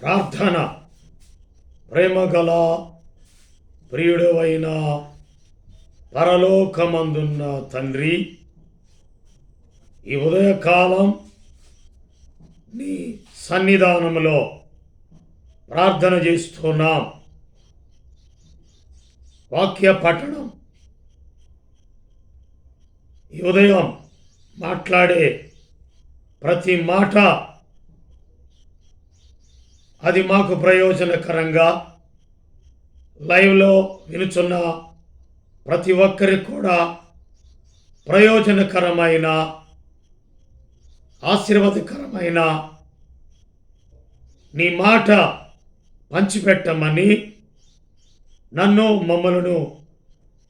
ప్రార్థన. ప్రేమగల ప్రియుడవైన పరలోకమందున్న తండ్రి, ఈ ఉదయకాలం నీ సన్నిధానంలో ప్రార్థన చేస్తున్నాం. వాక్య పఠనం. ఈ ఉదయం మాట్లాడే ప్రతి మాట అది మాకు ప్రయోజనకరంగా, లైవ్లో వినుచున్న ప్రతి ఒక్కరికి కూడా ప్రయోజనకరమైన, ఆశీర్వాదకరమైన నీ మాట పంచిపెట్టమని నన్ను మమ్మలను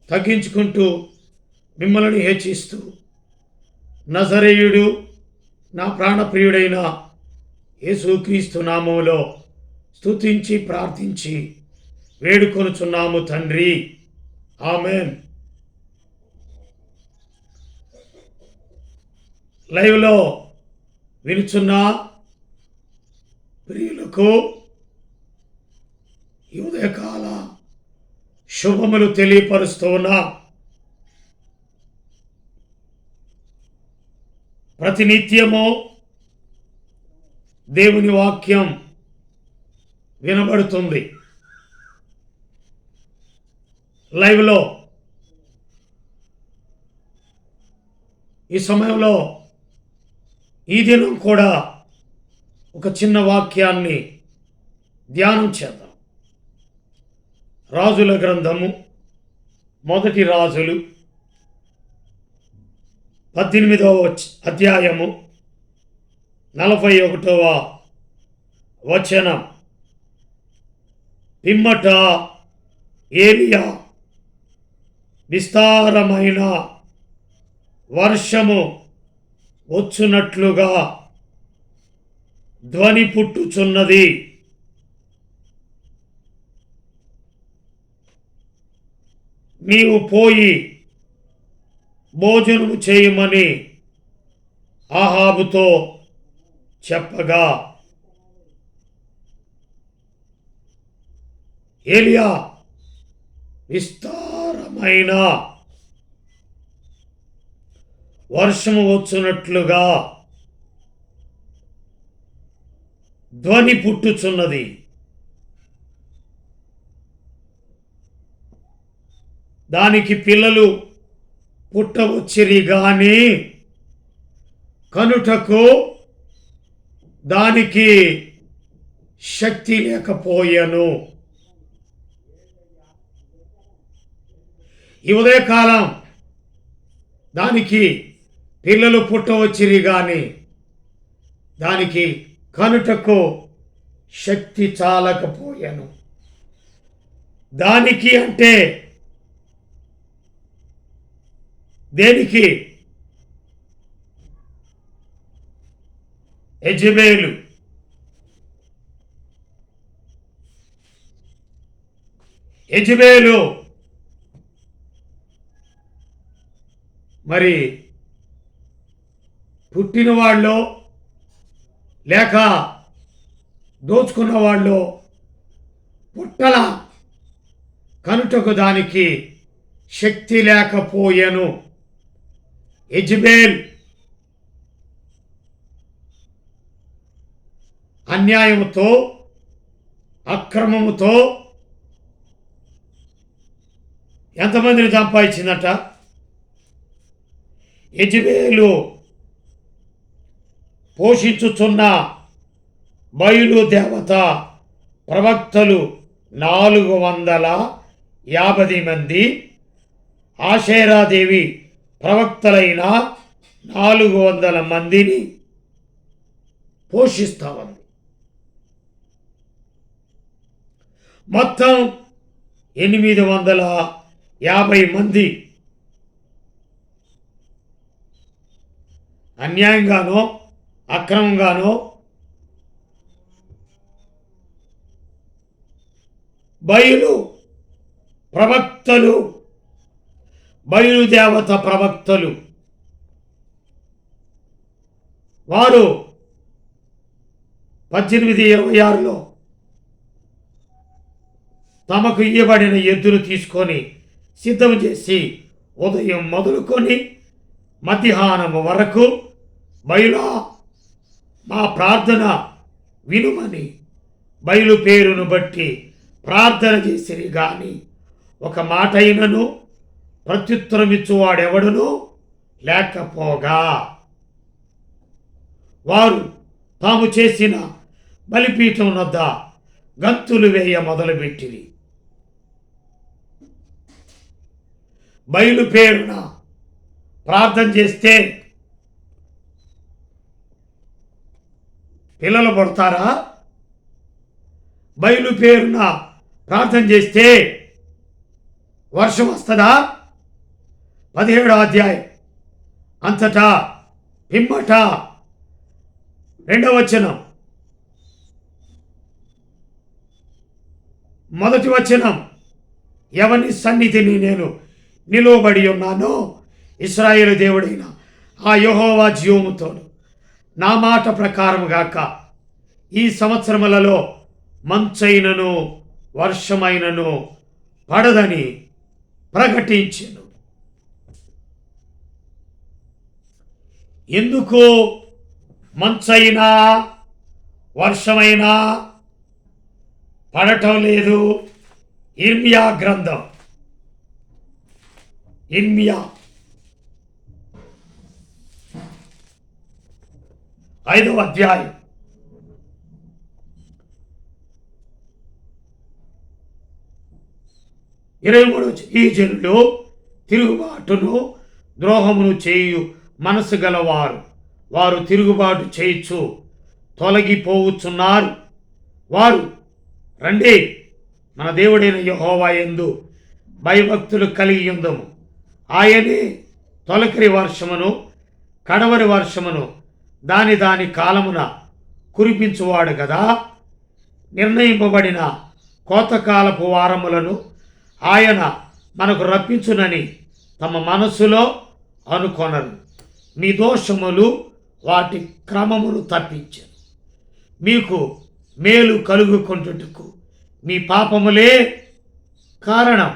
తగ్గించుకుంటూ మిమ్మల్ని హెచ్చిస్తూ నజరేయుడు నా ప్రాణప్రియుడైన యేసుక్రీస్తు నామములో స్తుతించి ప్రార్థించి వేడుకొనుచున్నాము తండ్రి. ఆమెన్. లైవ్లో వినుచున్న ప్రియులకు ఈ ఉదయకాల శుభములు తెలియపరుస్తున్నా. ప్రతినిత్యము దేవుని వాక్యం వినబడుతుంది లైవ్లో. ఈ సమయంలో ఈ దినం కూడా ఒక చిన్న వాక్యాన్ని ధ్యానం చేద్దాం. రాజుల గ్రంథము, మొదటి రాజులు 18వ అధ్యాయము 41వ వచనం. పిమ్మట ఏలియా విస్తారమైన వర్షము వచ్చునట్లుగా ధ్వని పుట్టుచున్నది. నీవు పోయి భోజనము చేయమని ఆహాబుతో చెప్పగా, ఏలియా విస్తారమైన వర్షము వచ్చునట్లుగా ధ్వని పుట్టుచున్నది. దానికి పిల్లలు పుట్టవచ్చిరి గాని కనుటకు దానికి శక్తి లేకపోయెను. ఈ ఉదయకాలం దానికి పిల్లలు పుట్టవచ్చిరి గాని దానికి కనుటకు శక్తి చాలకపోయెను. దానికి అంటే దేనికి? యెజెబెలు. యెజెబెలు మరి పుట్టిన వాళ్ళు లేక దోచుకున్న వాళ్ళు పుట్టల కనుటకు దానికి శక్తి లేకపోయెను. యెజెబెల్ అన్యాయముతో, అక్రమముతో ఎంతమందిని సంపాదించిందట? యెజెబెలు పోషించుచున్న బయలు దేవత ప్రవక్తలు 450 మంది, ఆషేరాదేవి ప్రవక్తలైన 400 మందిని పోషిస్తా ఉంది. మొత్తం 850 మంది అన్యాయంగానో అక్రమంగానో బయలు ప్రవక్తలు, బయలుదేవత ప్రవక్తలు వారు 1826లో తమకు ఇయ్యబడిన ఎద్దును తీసుకొని సిద్ధం చేసి ఉదయం మొదలుకొని మధ్యాహ్నము వరకు బయలా మా ప్రార్థన వినుమని బయలు పేరును బట్టి ప్రార్థన చేసిరి గాని ఒక మాట అయినను ప్రత్యుత్తరమిచ్చువాడెవడును లేకపోగా వారు తాము చేసిన బలిపీఠం వద్ద గంతులు వేయ మొదలుపెట్టిరి. బయలు పేరున ప్రార్థన చేస్తే పిల్లలు పడతారా? బయలు పేరున ప్రార్థన చేస్తే వర్షం వస్తుందా? 17వ అధ్యాయం అంతటా పిమ్మట 2వ వచనం, 1వ వచనం, ఎవని సన్నిధిని నేను నిలువబడి ఉన్నానో ఇశ్రాయేలు దేవుడైన ఆ యెహోవా జీవముతోను నా మాట ప్రకారం గాక ఈ సంవత్సరములలో మంచైనను వర్షమైనను పడదని ప్రకటించెను. ఎందుకు మంచైనా వర్షమైనా పడటం లేదు? ఇర్మియా గ్రంథం, ఇర్మియా 5వ అధ్యాయం 23 ఈ జనులు తిరుగుబాటును ద్రోహమును చేయు మనసు గలవారు, వారు తిరుగుబాటు చేయుచు తొలగిపోవచ్చున్నారు. వారు రండి, మన దేవుడైన యెహోవా యందు భయభక్తులు కలిగి ఉందము. ఆయనే తొలకరి వర్షమును కడవరి వర్షమును దాని దాని కాలమున కురిపించువాడు కదా. నిర్ణయింపబడిన కోతకాలపు వారములను ఆయన మనకు రప్పించునని తమ మనస్సులో అనుకొనరు. మీ దోషములు వాటి క్రమమును తప్పించను. మీకు మేలు కలుగుకొంటుటకు మీ పాపములే కారణం.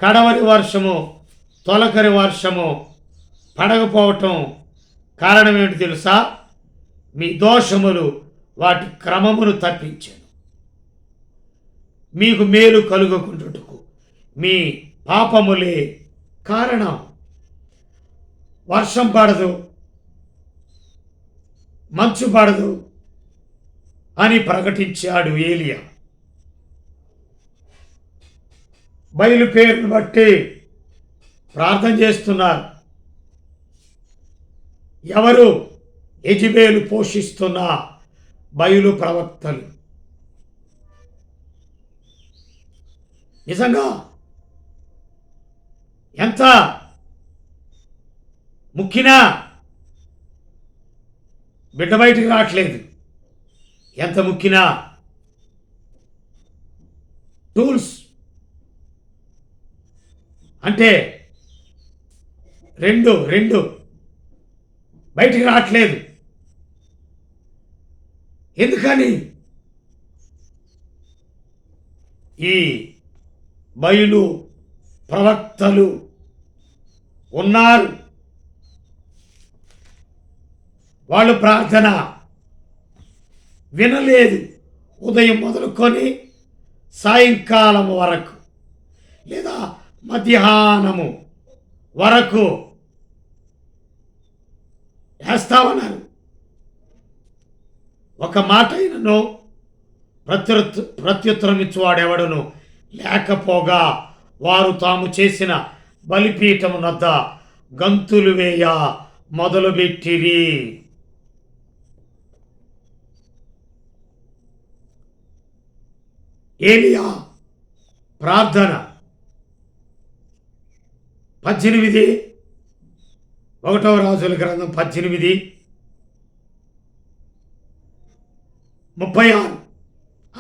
కడవరి వర్షము తొలకరి వర్షము పడకపోవటం కారణం ఏమిటి తెలుసా? మీ దోషములు వాటి క్రమమును తప్పించను. మీకు మేలు కలుగుకుంటుటకు మీ పాపములే కారణం. వర్షం పడదు, మంచు పడదు అని ప్రకటించాడు ఏలియా. బయలు పేరును బట్టి ప్రార్థన చేస్తున్నారు. ఎవరు? యెజెబెలు పోషిస్తున్న బయలు ప్రవక్తలు. నిజంగా ఎంత ముక్కినా బిడ్డ బయటికి రావట్లేదు. ఎంత ముక్కినా టూల్స్ అంటే రెండు బయటికి రావట్లేదు. ఎందుకని? ఈ బయలు ప్రవక్తలు ఉన్నారు. వాళ్ళు ప్రార్థన వినలేదు. ఉదయం మొదలుకొని సాయంకాలం వరకు లేదా మధ్యాహ్నము వరకు వేస్తామన్నారు. ఒక మాట అయినను ప్రత్యుత్తరం ఇచ్చువాడెవడును లేకపోగా వారు తాము చేసిన బలిపీఠము వద్ద గంతులు వేయ మొదలుపెట్టిరి. ఏలియా ప్రార్థన 18 1వ రాజుల గ్రంథం 18:36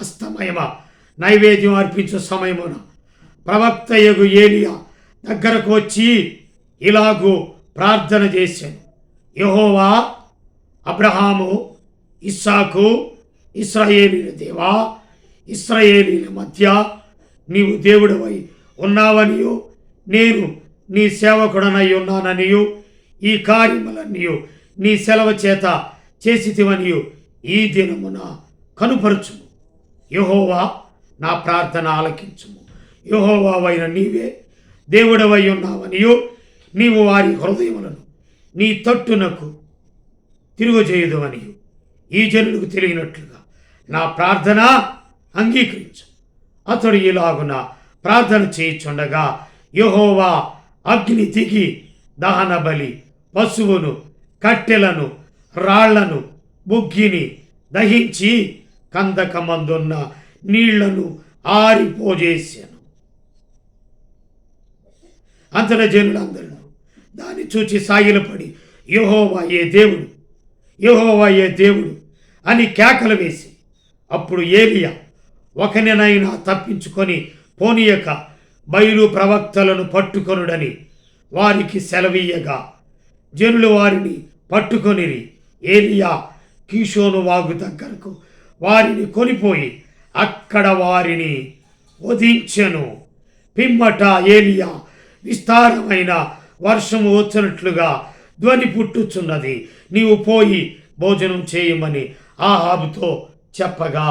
అస్తమయమ నైవేద్యం అర్పించు సమయమున ప్రవక్త యగు ఏలియా దగ్గరకు వచ్చి ఇలాగూ ప్రార్థన చేశాను. యెహోవా, అబ్రహాము, ఇస్సాకు, ఇశ్రాయేలీయుల దేవా, ఇశ్రాయేలీల మధ్య నీవు దేవుడవై ఉన్నావనియు నేను నీ సేవకుడనై ఉన్నాననియు ఈ కార్యములన్నీయు నీ సెలవు చేత చేసితివనియు ఈ దినమున కనుపరచుము. యెహోవా నా ప్రార్థన ఆలకించుము. యెహోవావైన నీవే దేవుడవై ఉన్నావనియు నీవు వారి హృదయములను నీ తట్టునకు తిరుగుచేయుదువనియు ఈ జనులకు తెలియనట్లుగా నా ప్రార్థన అంగీకరించు. అతడు ఇలాగున ప్రార్థన చేయుచుండగా యెహోవా అగ్ని దిగి దహన బలి పశువును కట్టెలను రాళ్లను బుగ్గిని దహించి కందకమందున్న నీళ్లను ఆరిపోజేశాను. అంతటా జనులందరూ దాన్ని చూచి సాగిలపడి యెహోవా ఏ దేవుడు, యెహోవా ఏ దేవుడు అని కేకలు వేసి, అప్పుడు ఏలియా ఒకనినైనా తప్పించుకొని పోనీయక బయలు ప్రవక్తలను పట్టుకొనుడని వారికి సెలవీయగా జనులు వారిని పట్టుకొనిరి. ఏలియా కీషోను వాగు దగ్గరకు వారిని కొనిపోయి అక్కడ వారిని వధించెను. పిమ్మట ఏలియా విస్తారమైన వర్షము వచ్చినట్లుగా ధ్వని పుట్టుచున్నది, నీవు పోయి భోజనం చేయమని ఆహాబుతో చెప్పగా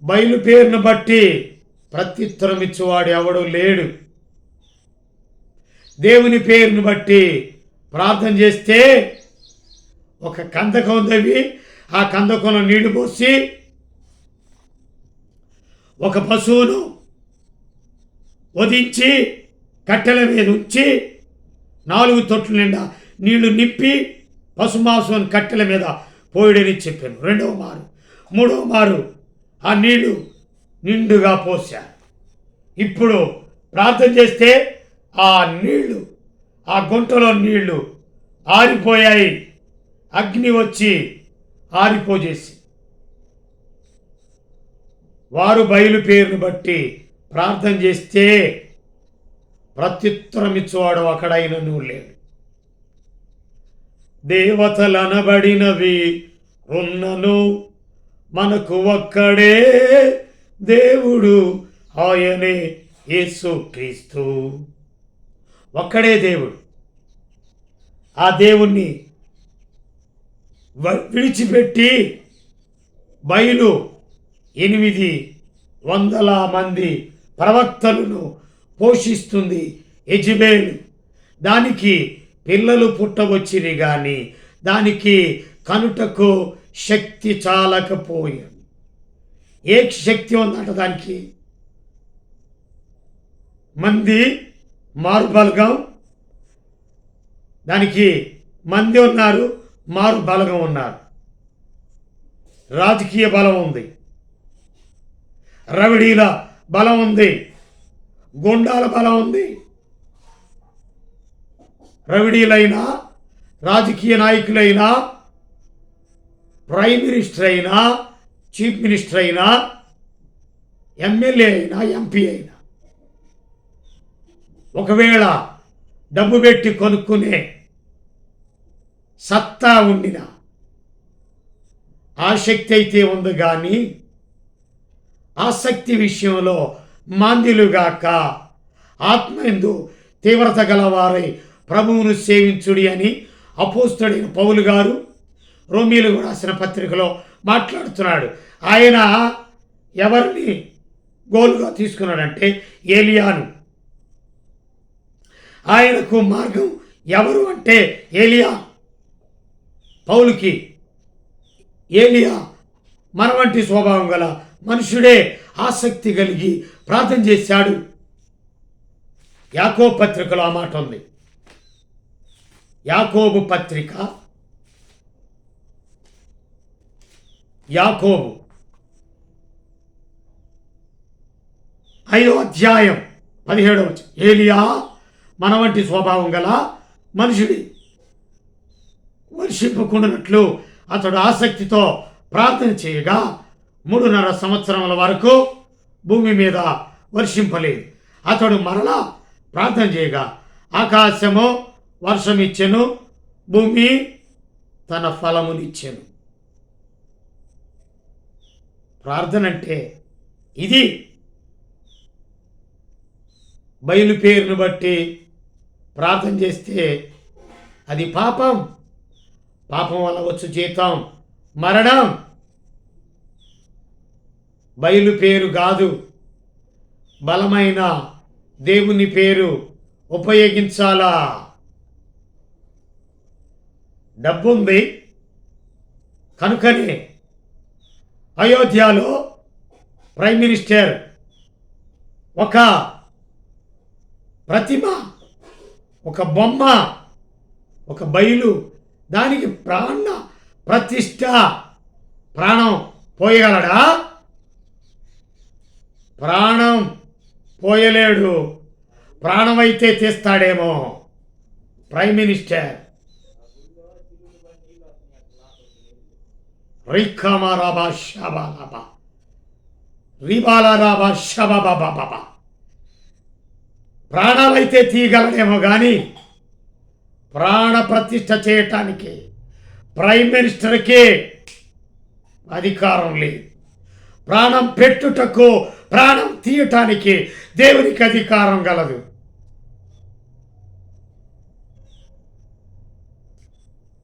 బయలు పేరును బట్టి ప్రత్యుత్తరం ఇచ్చేవాడు ఎవడు లేడు. దేవుని పేరును బట్టి ప్రార్థన చేస్తే ఒక కందకం తవ్వి ఆ కందకంలో నీళ్లు పోసి ఒక పశువును వధించి కట్టెల మీద ఉంచి 4 తొట్ల నిండా నీళ్లు నింపి పశుమాంసం కట్టెల మీద పోయడని చెప్పాను. 2వ మారు 3వ మారు ఆ నీళ్లు నిండుగా పోశారు. ఇప్పుడు ప్రార్థన చేస్తే ఆ నీళ్లు, ఆ గుంటలో నీళ్లు ఆరిపోయాయి. అగ్ని వచ్చి ఆరిపోజేసి వారు బయలు పేరును బట్టి ప్రార్థన చేస్తే ప్రత్యుత్తరం ఇచ్చేవాడు ఒకడైనను లేడు. దేవతలనబడినవి ఉన్నను మనకు ఒక్కడే దేవుడు, ఆయనే యేసుక్రీస్తు. ఒక్కడే దేవుడు. ఆ దేవుణ్ణి విడిచిపెట్టి బయలు 800 మంది ప్రవక్తలను పోషిస్తుంది యెజెబెలు. దానికి పిల్లలు పుట్టవచ్చిరి కానీ దానికి కనుటకు శక్తి చాలకపోయాడు. ఏ శక్తి ఉందంట దానికి? మంది మారుబలగం, దానికి మంది ఉన్నారు, మారు బలగం ఉన్నారు. రాజకీయ బలం ఉంది, రవిడీల బలం ఉంది, గుండాల బలం ఉంది. రవిడీలైనా, రాజకీయ నాయకులైనా, ప్రైమ్ మినిస్టర్ అయినా, చీఫ్ మినిస్టర్ అయినా, ఎమ్మెల్యే అయినా, ఎంపీ అయినా, ఒకవేళ డబ్బు పెట్టి కొనుక్కునే సత్తా ఉండిన ఆసక్తి అయితే ఉంది కానీ ఆసక్తి విషయంలో మాంద్యులుగాక ఆత్మయందు తీవ్రత గలవారై ప్రభువును సేవించుడి అని అపోస్తలుడైన పౌలు గారు రోమీయులకు రాసిన పత్రికలో మాట్లాడుతున్నాడు. ఆయన ఎవరిని గోలుగా తీసుకున్నాడంటే ఏలియాను. ఆయనకు మార్గం ఎవరు అంటే ఏలియా. పౌలుకి ఏలియా మన వంటి స్వభావం గల మనుషుడే, ఆసక్తి కలిగి ప్రార్థన చేశాడు. యాకోబు పత్రికలో ఆ మాట ఉంది. యాకోబు పత్రిక యాకోబు 5వ అధ్యాయం 17వ వచనం. ఏలియా మన వంటి స్వభావం గల మనుషుడి, వర్షింపకుండానట్లు అతడు ఆసక్తితో ప్రార్థన చేయగా 3.5 సంవత్సరముల వరకు భూమి మీద వర్షింపలేదు. అతడు మరలా ప్రార్థన చేయగా ఆకాశము వర్షమిచ్చెను, భూమి తన ఫలమునిచ్చెను. ప్రార్థన అంటే ఇది. బయలు పేరును బట్టి ప్రార్థన చేస్తే అది పాపం. పాపం వల్ల వచ్చు జీతం మరణం. బయలు పేరు కాదు, బలమైన దేవుని పేరు ఉపయోగించాలా. డబ్బుంది కనుకనే అయోధ్యలో ప్రైమ్ మినిస్టర్ ఒక ప్రతిమ, ఒక బొమ్మ, ఒక బయలు, దానికి ప్రాణ ప్రతిష్ట. ప్రాణం పోయగలడా? ప్రాణం పోయలేడు. ప్రాణమైతే తీస్తాడేమో ప్రైమ్ మినిస్టర్. రిఖమరాబా షబాలాబా రిబాలారాబా షబాబాబాబా. ప్రాణాలైతే తీయగలడేమో కానీ ప్రాణ ప్రతిష్ఠ చేయటానికి ప్రైమ్ మినిస్టర్కి అధికారం లేదు. ప్రాణం పెట్టుటకు, ప్రాణం తీయటానికి దేవునికి అధికారం గలదు.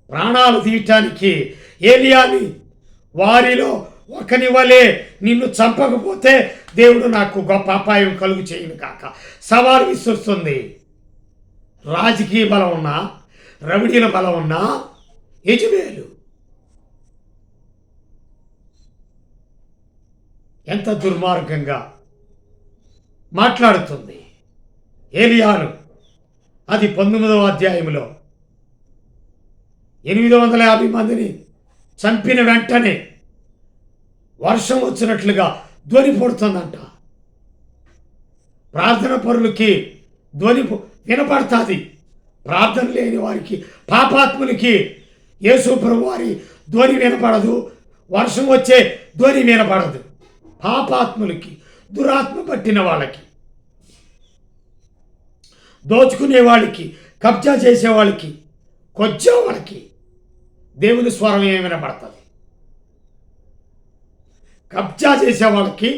ప్రాణాలు తీయటానికి ఏలియాని వారిలో ఒకని వలె నిన్ను చంపకపోతే దేవుడు నాకు గొప్ప అపాయం కలుగు చేయను కాక సవాలు విసురుస్తుంది. రాజకీయ బలం ఉన్నా, రవిడీల బలం ఉన్నా, యజమేలు ఎంత దుర్మార్గంగా మాట్లాడుతుంది. ఏలియాను అది 19వ అధ్యాయంలో 850 మందిని చంపిన వెంటనే వర్షం వచ్చినట్లుగా ధ్వని పడుతుందంట. ప్రార్థన పరులకి ధ్వని వినపడుతుంది. ప్రార్థన లేని వారికి, పాపాత్ములకి యేసు ప్రభు వారి ధ్వని వినపడదు. వర్షం వచ్చే ధ్వని వినపడదు. పాపాత్ములకి, దురాత్మ పట్టిన వాళ్ళకి, దోచుకునే వాళ్ళకి, కబ్జా చేసే వాళ్ళకి, కొచ్చే వాళ్ళకి దేవుని స్వరం ఏమి వినపడుతుంది? కబ్జా చేసే వాళ్ళకి,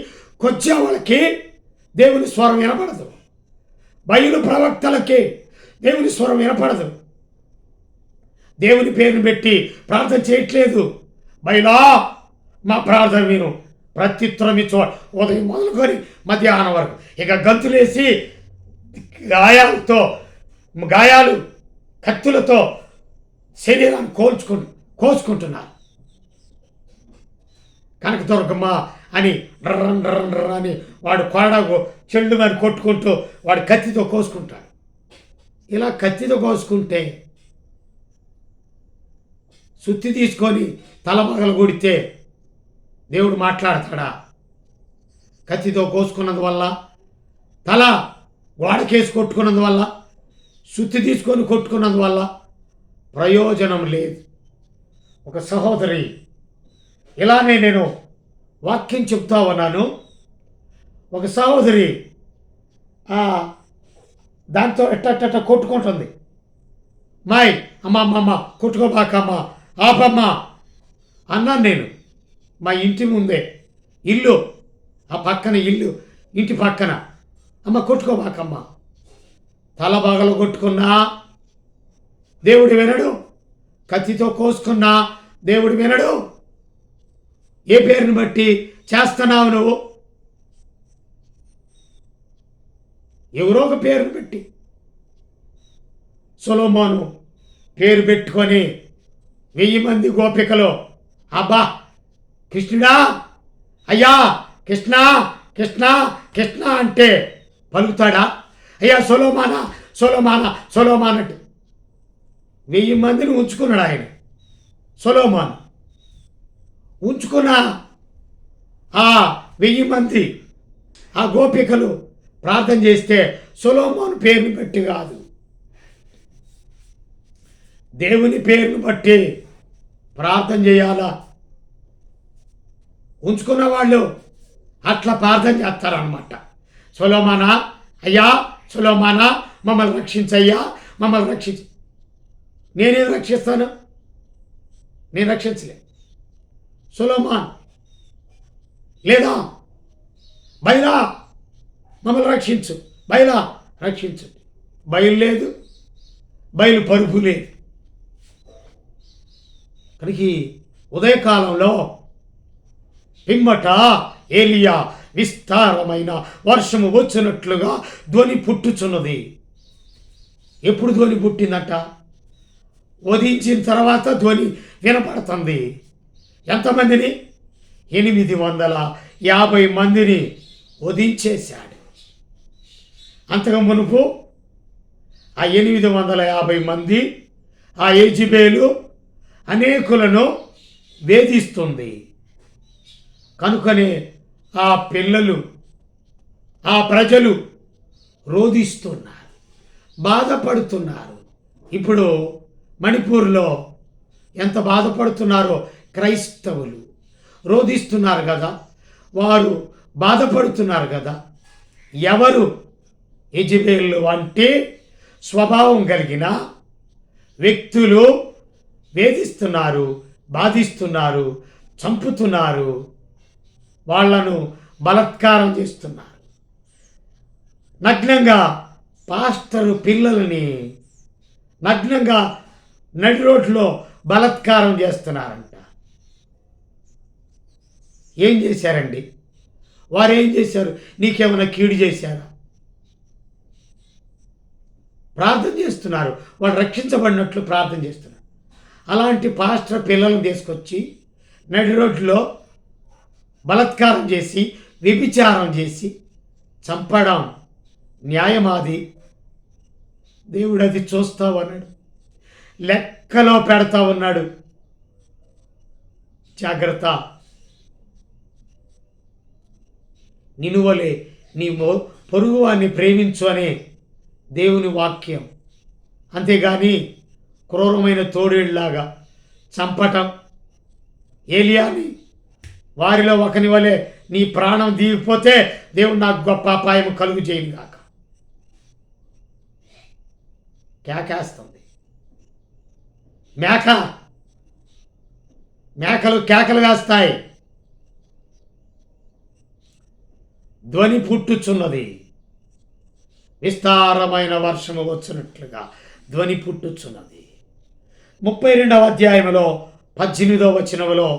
కొచ్చే వాళ్ళకి దేవుని స్వరం వినపడదు. బయలు ప్రవక్తలకి దేవుని స్వరం వినపడదు. దేవుని పేరును పెట్టి ప్రార్థన చేయట్లేదు. బయలా మా ప్రార్థన విను, ప్రత్యుత్తరం ఇచ్చో. ఉదయం మొదలుకొని మధ్యాహ్నం వరకు ఇక గంతులేసి గాయాలు కత్తులతో శరీరాన్ని కోసుకుంటున్నారు. కనకదుర్గమ్మ అని డ్రర్రన్ అని వాడు కొరడాకు చెల్లు మరి కొట్టుకుంటూ వాడు కత్తితో కోసుకుంటాడు. ఇలా కత్తితో కోసుకుంటే సుత్తి తీసుకొని తలమగలు కొడితే దేవుడు మాట్లాడతాడా? కత్తితో కోసుకున్నందువల్ల, తల గోడకేసి కొట్టుకున్నందువల్ల, సుత్తి తీసుకొని కొట్టుకున్నందువల్ల ప్రయోజనం లేదు. ఒక సహోదరి, ఇలానే నేను వాక్యం చెప్తా ఉన్నాను. ఒక సహోదరి దాంతో ఎట్ట కొట్టుకుంటుంది. మాయ్ అమ్మ కొట్టుకోబాకమ్మా, ఆపమ్మా అన్నాను నేను. మా ఇంటి ముందే ఇల్లు, ఆ పక్కన ఇల్లు, ఇంటి పక్కన. అమ్మ కొట్టుకోబాకమ్మా. తల బాగలు కొట్టుకున్నా దేవుడు వినడు. కత్తితో కోసుకున్నా దేవుడు వినడు. ఏ పేరుని బట్టి చేస్తున్నావు నువ్వు? ఎవరో ఒక పేరుని పెట్టి. సొలొమోను పేరు పెట్టుకొని 1000 మంది గోపికలు, అబ్బా కృష్ణుడా, అయ్యా కృష్ణ కృష్ణ కృష్ణ అంటే పలుకుతాడా? అయ్యా సొలొమాన్ అంటే 1000 మందిని ఉంచుకున్నాడు ఆయన. సొలొమోను ఉంచుకున్న ఆ 1000 మంది ఆ గోపికలు ప్రార్థన చేస్తే సొలొమోను పేరుని బట్టి కాదు, దేవుని పేరును బట్టి ప్రార్థన చేయాలా. ఉంచుకున్న వాళ్ళు అట్లా ప్రార్థన చేస్తారనమాట. సొలొమోనా, అయ్యా సొలొమోనా మమ్మల్ని రక్షించయ్యా, మమ్మల్ని రక్షించి. నేనేం రక్షిస్తాను? నేను రక్షించలే. సొలొమోన్ లేదా బయలా మమ్మల్ని రక్షించు, బయలా రక్షించు. బయలు లేదు, బయలు పరుపు లేదు. కనుక ఉదయకాలంలో పిమ్మట ఏలియా విస్తారమైన వర్షము వచ్చినట్లుగా ధ్వని పుట్టుచున్నది. ఎప్పుడు ధ్వని పుట్టిందట? ఉదయించిన తర్వాత ధ్వని వినపడుతుంది. ఎంతమందిని? 850 మందిని వధించేశాడు. అంతకు మునుపు ఆ 850 మంది ఆ యెజెబెలు అనేకులను వేధిస్తుంది. కనుకనే ఆ పిల్లలు, ఆ ప్రజలు రోధిస్తున్నారు, బాధపడుతున్నారు. ఇప్పుడు మణిపూర్లో ఎంత బాధపడుతున్నారో క్రైస్తవులు రోధిస్తున్నారు కదా, వారు బాధపడుతున్నారు కదా. ఎవరు? యెజెబెలు వంటి స్వభావం కలిగిన వ్యక్తులు వేధిస్తున్నారు, బాధిస్తున్నారు, చంపుతున్నారు, వాళ్లను బలాత్కారం చేస్తున్నారు. నగ్నంగా పాస్టరు పిల్లల్ని నగ్నంగా నడి రోడ్లో బలాత్కారం చేస్తున్నారంట. ఏం చేశారండి? వారు ఏం చేశారు? నీకేమైనా కీడు చేశారా? ప్రార్థన చేస్తున్నారు, వాళ్ళు రక్షించబడినట్లు ప్రార్థన చేస్తున్నారు. అలాంటి పాస్టర్ పిల్లలను తీసుకొచ్చి నడి రోడ్లో బలాత్కారం చేసి, వ్యభిచారం చేసి చంపడం న్యాయమాది? దేవుడు అది చూస్తా ఉన్నాడు, లెక్కలో పెడతా ఉన్నాడు. జాగ్రత్త. నినువలే నీ పొరుగువాన్ని ప్రేమించు అనే దేవుని వాక్యం. అంతేగాని క్రూరమైన తోడేళ్ళలాగా చంపటం, ఏలియాని వారిలో ఒకని వలె నీ ప్రాణం దిగిపోతే దేవుడు నాకు గొప్ప అపాయం కలుగు చేయను గాక. కేకేస్తుంది మేకలు కేకలు వేస్తాయి. ధ్వని పుట్టుచున్నది. విస్తారమైన వర్షము వచ్చినట్లుగా ధ్వని పుట్టుచున్నది. 32వ అధ్యాయంలో 18వ వచనంలో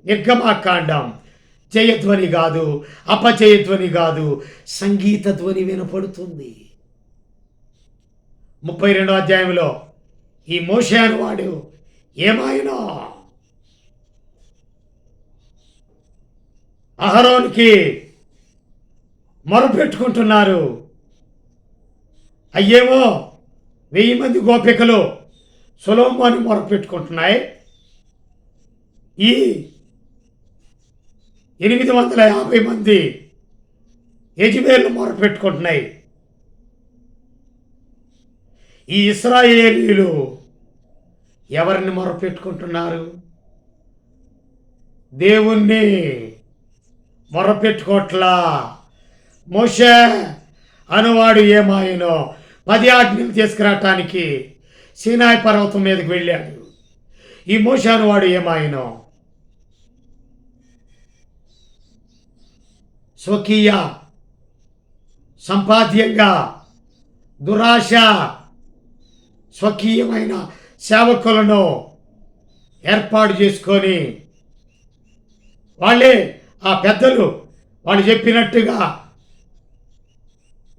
నిర్గమాకాండం జయధ్వని కాదు, అపజయధ్వని కాదు, సంగీత ధ్వని వినపడుతుంది. 32వ అధ్యాయంలో ఈ మోషే వాడు ఏమాయనో అహరోనుకి మొరపెట్టుకుంటున్నారు. అయ్యేమో 1000 మంది గోపికలు సొలొమోను మొరపెట్టుకుంటున్నాయి. ఈ 850 మంది యెజెబెలు మొరపెట్టుకుంటున్నాయి. ఈ ఇశ్రాయేలీయులు ఎవరిని మొరపెట్టుకుంటున్నారు? దేవుణ్ణి మొరపెట్టుకోట్లా. మోషే అనువాడు ఏమాయనో 10 ఆజ్ఞలు తీసుకురావటానికి సీనాయి పర్వతం మీదకి వెళ్ళాడు. ఈ మోషే అనువాడు ఏమాయనో స్వకీయ సంపాద్యంగా దురాశ స్వకీయమైన సేవకులను ఏర్పాటు చేసుకొని వాళ్ళే ఆ పెద్దలు వాళ్ళు చెప్పినట్టుగా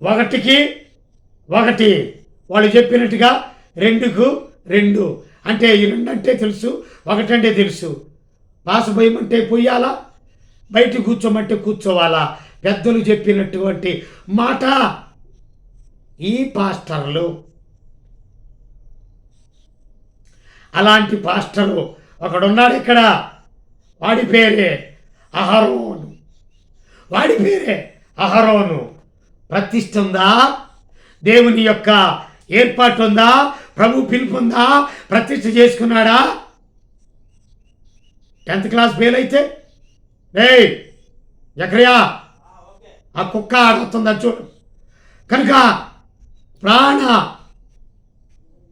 ఒకటికి ఒకటి, వాళ్ళు చెప్పినట్టుగా 2కు 2 అంటే ఈ 2 అంటే తెలుసు, 1 అంటే తెలుసు. పాసపోయమంటే పొయ్యాలా, బయట కూర్చోమంటే కూర్చోవాలా. పెద్దలు చెప్పినటువంటి మాట ఈ పాస్టర్లు. అలాంటి పాస్టరు ఒకడున్నాడు ఇక్కడ, వాడి పేరే అహరోను. వాడి పేరే అహరోను. ప్రతిష్ఠ ఉందా? దేవుని యొక్క ఏర్పాటు ఉందా? ప్రభు పిలుపు ఉందా? ప్రతిష్ఠ చేసుకున్నాడా? 10th క్లాస్ ఫెయిల్ అయితే ఎక్కడయా ఆ కుక్క ఆడుతుందని చూడు. కనుక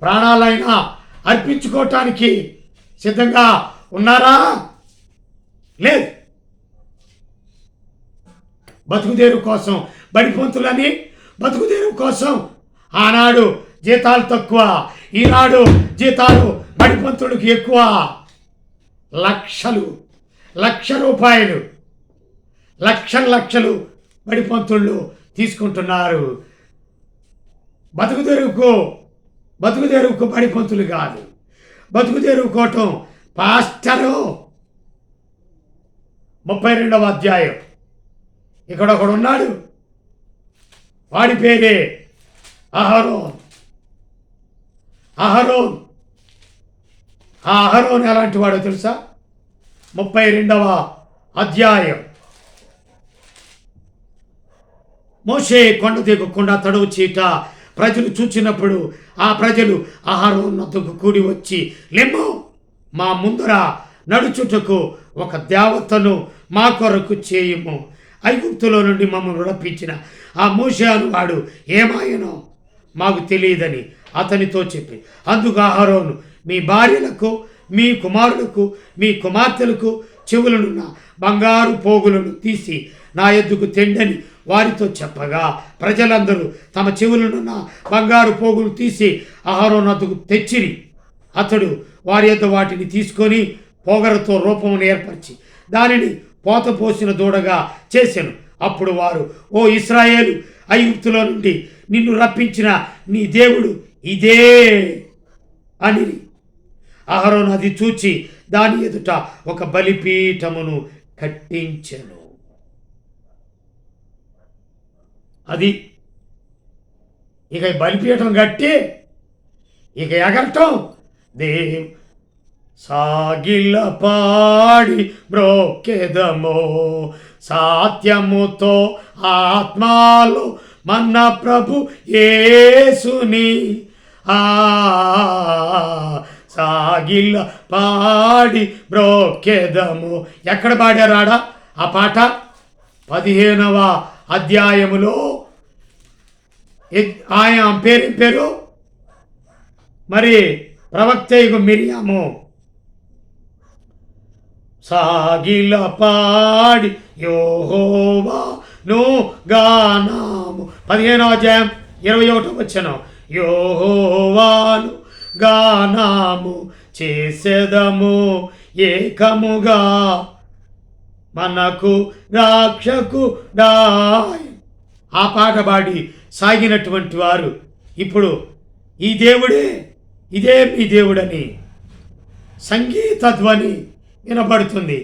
ప్రాణాలైనా అర్పించుకోవటానికి సిద్ధంగా ఉన్నారా? లేదు. బతుకుదేరు కోసం బడిపంతులని, బతుకుదేరు కోసం ఆనాడు జీతాలు తక్కువ, ఈనాడు జీతాలు బడిపంతులకు ఎక్కువ. లక్ష రూపాయలు, లక్షలు బడిపంతుళ్ళు తీసుకుంటున్నారు. బతుకుదెరువుకు బడిపంతులు కాదు, బతుకుదెరువుకోవటం పాస్టరు. 32వ అధ్యాయం. ఇక్కడ ఒకడున్నాడు, వాడి పేరే అహరోన్. ఆ అహరోన్ ఎలాంటి వాడో తెలుసా? 32వ అధ్యాయం. మోషే కొండ దిగకుండా తడువు చీట ప్రజలు చూచినప్పుడు ఆ ప్రజలు అహరోను వద్దకు కూడి వచ్చి, లెమ్మో, మా ముందర నడుచుటకు ఒక దేవతను మా కొరకు చేయుము. ఐగుప్తులో నుండి మమ్మల్ని రప్పించిన ఆ మోషే అనువాడు ఏమాయనో మాకు తెలియదని అతనితో చెప్పి, అందుకు అహరోను, మీ భార్యలకు, మీ కుమారులకు, మీ కుమార్తెలకు చెవులనున్న బంగారు పోగులను తీసి నా ఎద్దుకు తెండని వారితో చెప్పగా, ప్రజలందరూ తమ చెవులనున్న బంగారు పోగులు తీసి అహరోను వద్దకు తెచ్చిరి. అతడు వారి యొద్ద వాటిని తీసుకొని పోగరతో రూపమును ఏర్పరిచి దానిని పోత పోసిన దూడగా చేసెను. అప్పుడు వారు, ఓ ఇశ్రాయేలు, ఐగుప్తులో నుండి నిన్ను రప్పించిన నీ దేవుడు ఇదే అని. అహరోను అది చూచి దాని ఎదుట ఒక బలిపీఠమును కట్టించెను. అది ఇక బలిపీఠం కట్టి ఇక ఎగరటం. సాగిల పాడి బ్రోకెదమో సాత్యముతో ఆత్మాలో మన్న ప్రభు యేసుని. సాగిల పాడి బ్రోకెదము. ఎక్కడ పాడారాడా ఆ పాట? 15వ అధ్యాయములో. ఆయన పేరు మరి ప్రవక్త మిరియాము. సాగిల పాడి యెహోవాను గానాము. 15వ అధ్యాయం 21వ వచనం. యెహోవాను గానాము చేసేదము ఏకముగా మనకు రాక్షకుడాయ్. ఆ పాట పాడి సాగినటువంటి వారు ఇప్పుడు ఈ దేవుడే, ఇదే మీ దేవుడని సంగీత ధ్వని వినబడుతుంది.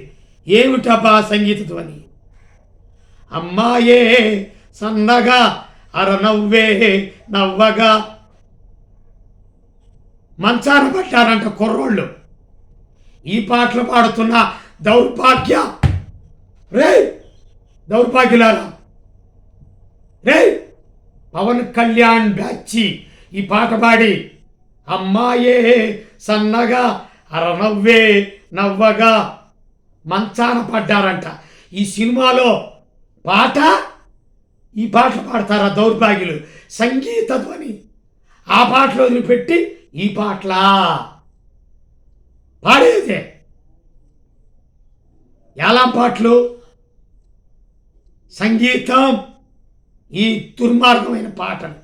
ఏమిటబ్బా సంగీత ధ్వని? అమ్మాయే సన్నగా అరనవ్వే నవ్వగా. మంచాన పట్టారంట కుర్రోళ్ళు. ఈ పాటలు పాడుతున్న దౌర్భాగ్యులారా, పవన్ కళ్యాణ్ బ్యాచి ఈ పాట పాడి అమ్మాయే సన్నగా అరనవ్వే నవ్వగా మంచాన పడ్డారంట. ఈ సినిమాలో పాట, ఈ పాటలు పాడతారా దౌర్భాగ్యులు? సంగీత ధ్వని. ఆ పాటలు వదిలిపెట్టి ఈ పాటలా పాడేదే. ఎలా పాటలు? సంగీతం. ఈ దుర్మార్గమైన పాటలు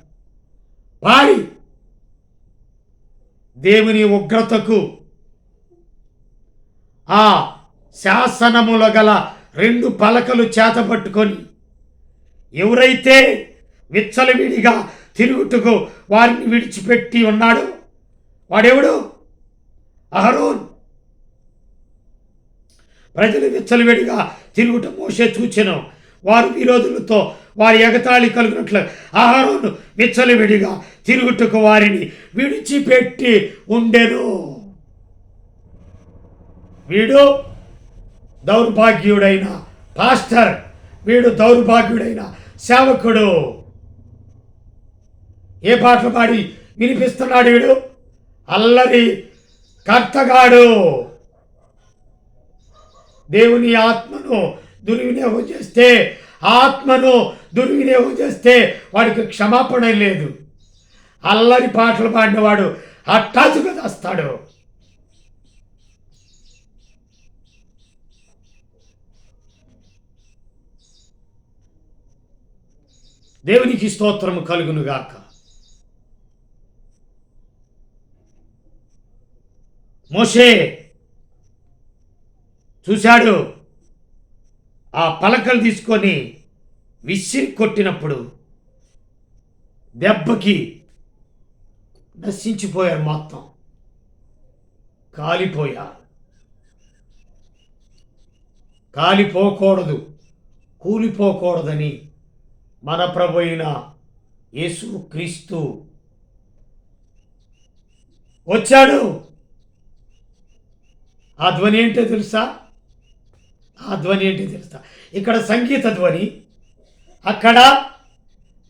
పాడి దేవుని ఉగ్రతకు ఆ శాసనముల గల 2 పలకలు చేతపట్టుకొని ఎవరైతే విచ్చలవిడిగా తిరుగుటకు వారిని విడిచిపెట్టి ఉన్నాడో వాడెవడు? అహరోన్. ప్రజలు విచ్చలవిడిగా తిరుగుట మోషే చూచెను. వారు విరోధులతో వారి ఎగతాళి కలుగునట్లు అహరోను విచ్చలవిడిగా తిరుగుటకు వారిని విడిచిపెట్టి ఉండెను. వీడు దౌర్భాగ్యుడైన పాస్టర్, వీడు దౌర్భాగ్యుడైన సేవకుడు. ఏ పాటలు పాడి వినిపిస్తున్నాడు వీడు? అల్లరి కర్తగాడు. దేవుని ఆత్మను దుర్వినియోగం చేస్తే వాడికి క్షమాపణ లేదు. అల్లరి పాటలు పాడినవాడు హఠాత్తుగా చేస్తాడు. దేవునికి స్తోత్రము కలుగునుగాక. మోషే చూశాడు, ఆ పలకలు తీసుకొని విసిరి కొట్టినప్పుడు దెబ్బకి నశించిపోయారు, మొత్తం కాలిపోయారు. కాలిపోకూడదు, కూలిపోకూడదని మన ప్రభు అయిన యేసు క్రీస్తు వచ్చాడు. ఆ ధ్వని ఏంటో తెలుసా? ఇక్కడ సంగీత ధ్వని, అక్కడ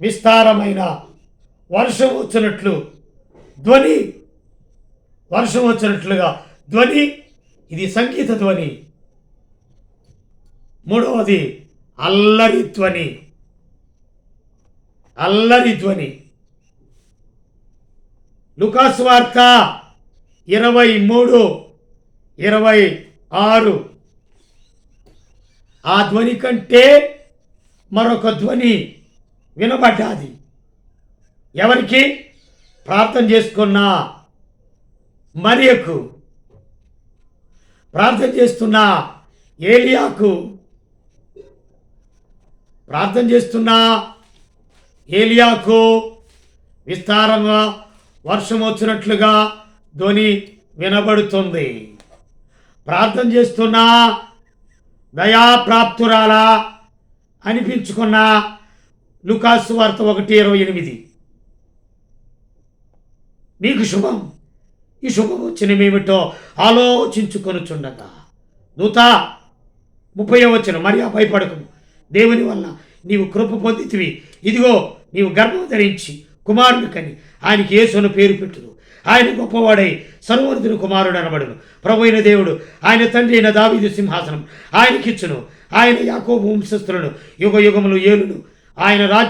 విస్తారమైన వర్షం వచ్చినట్లు ధ్వని, వర్షం వచ్చినట్లుగా ధ్వని. ఇది సంగీత ధ్వని. మూడవది అల్లరి ధ్వని. లూకాసు వార్త 23:26. ఆ ధ్వని కంటే మరొక ధ్వని వినబడ్డాది. ఎవరికి? ప్రార్థన చేసుకున్న మరియకు, ప్రార్థన చేస్తున్న ఏలియాకు. విస్తారంగా వర్షం వచ్చినట్లుగా ధ్వని వినబడుతుంది. ప్రార్థన చేస్తున్న దయాప్రాప్తురాలా అనిపించుకున్న లూకాసు వార్త 1:28. నీకు శుభం, ఈ శుభం వచ్చినమేమిటో ఆలోచించుకొనుచుండగా. 30వ మరియా భయపడకు, దేవుని వల్ల నీవు కృప పొందితివి. ఇదిగో నీవు గర్భం ధరించి కుమారుని కని ఆయనకి యేసు అని పేరు పెట్టుదు. ఆయన గొప్పవాడై సర్వోన్నతుని కుమారుడు అనబడును. ప్రభు అయిన దేవుడు ఆయన తండ్రి అయిన దావీదు సింహాసనం ఆయనకిచ్చును. ఆయన యాకోబు వంశస్థులను యుగ యుగములు ఏలును. ఆయన రాజ్యం